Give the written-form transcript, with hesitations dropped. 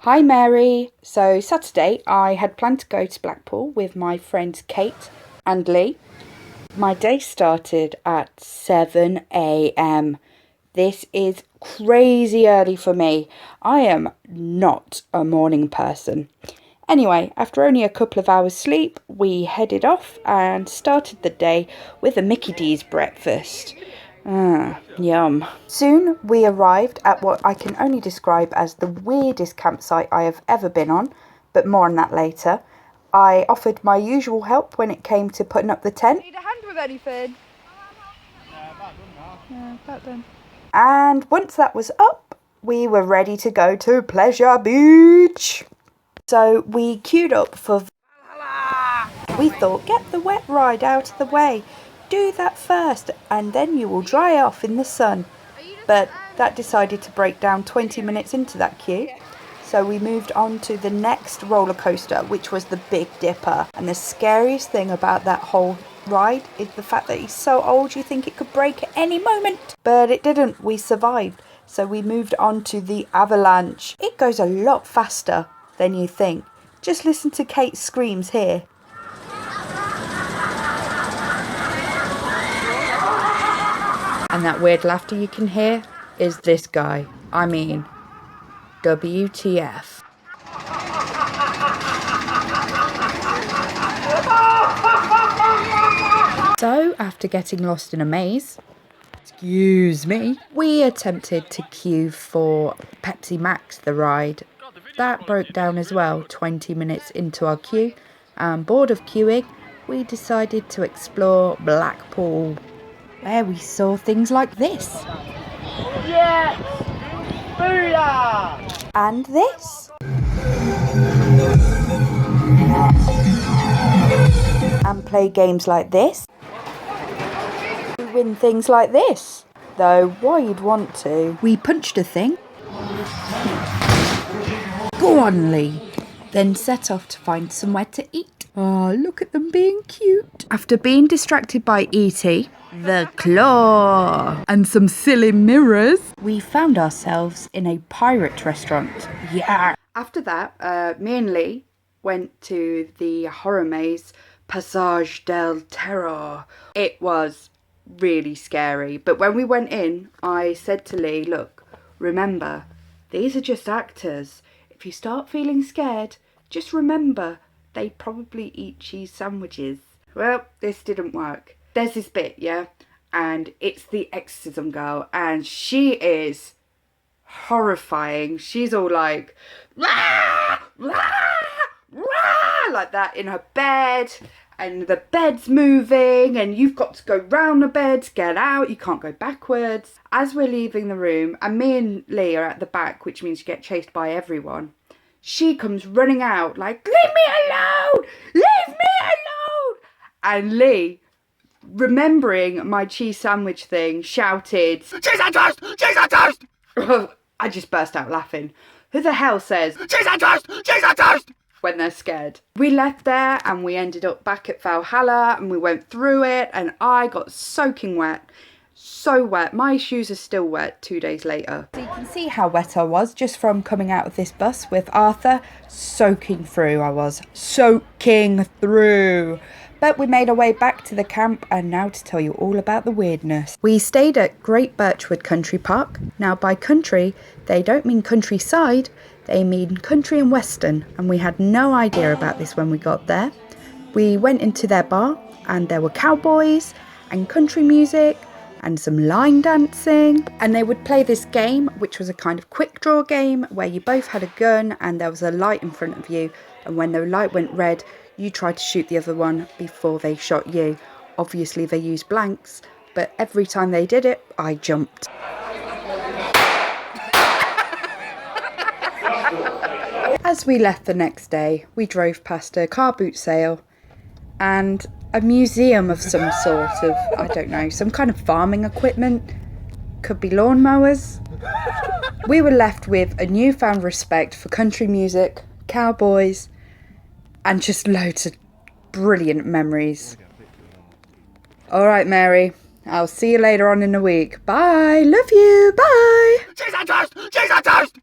Hi Mary. So Saturday I had planned to go to Blackpool with my friends Kate and Lee. My day started at 7 a.m. This is crazy early for me. I am not a morning person. Anyway, after only a couple of hours sleep, we headed off and started the day with a Mickey D's breakfast. Yum. Soon we arrived at what I can only describe as the weirdest campsite I have ever been on, but more on that later. I offered my usual help when it came to putting up the tent. Need a hand with anything? About done. And once that was up, we were ready to go to Pleasure Beach. So we queued up for... We thought, get the wet ride out of the way. Do that first and then you will dry off in the sun. But that decided to break down 20 minutes into that queue. So we moved on to the next roller coaster, which was the Big Dipper. And the scariest thing about that whole ride is the fact that he's so old you think it could break at any moment. But it didn't. We survived. So we moved on to the Avalanche. It goes a lot faster than you think. Just listen to Kate's screams here. And that weird laughter you can hear is this guy. I mean, WTF. So, after getting lost in a maze, excuse me, we attempted to queue for Pepsi Max, the ride. That broke down as well 20 minutes into our queue. And bored of queuing, we decided to explore Blackpool, where we saw things like this. Yes! Booyah! And this. And play games like this. We win things like this. Though, why you'd want to. We punched a thing. Go on, Lee. Then set off to find somewhere to eat. Oh, look at them being cute. After being distracted by E.T., the claw, and some silly mirrors, we found ourselves in a pirate restaurant. Yeah. After that, me and Lee went to the horror maze, Passage del Terror. It was really scary. But when we went in, I said to Lee, look, remember, these are just actors. If you start feeling scared, just remember, they probably eat cheese sandwiches. Well, this didn't work. There's this bit, yeah, and it's the exorcism girl, and she is horrifying. She's all like, rah, rah, rah, like that in her bed, and the bed's moving, and you've got to go round the bed to get out. You can't go backwards. As we're leaving the room, and me and Lee are at the back, which means you get chased by everyone, she comes running out like, leave me alone! Leave me alone! And Lee, remembering my cheese sandwich thing, shouted, cheese and toast! Cheese and toast! I just burst out laughing. Who the hell says, cheese and toast! Cheese and toast! When they're scared? We left there and we ended up back at Valhalla and we went through it and I got soaking wet. So wet. My shoes are still wet 2 days later. So you can see how wet I was just from coming out of this bus with Arthur. Soaking through I was. Soaking through. But we made our way back to the camp and now to tell you all about the weirdness. We stayed at Great Birchwood Country Park. Now by country, they don't mean countryside, they mean country and western. And we had no idea about this when we got there. We went into their bar and there were cowboys and country music and some line dancing, and they would play this game which was a kind of quick draw game where you both had a gun and there was a light in front of you, and when the light went red you tried to shoot the other one before they shot you. Obviously they used blanks, but every time they did it I jumped. As we left the next day, we drove past a car boot sale and a museum of some sort of, I don't know, some kind of farming equipment. Could be lawnmowers. We were left with a newfound respect for country music, cowboys, and just loads of brilliant memories. Alright, Mary, I'll see you later on in the week. Bye, love you, bye. Cheese and toast! Cheese and toast!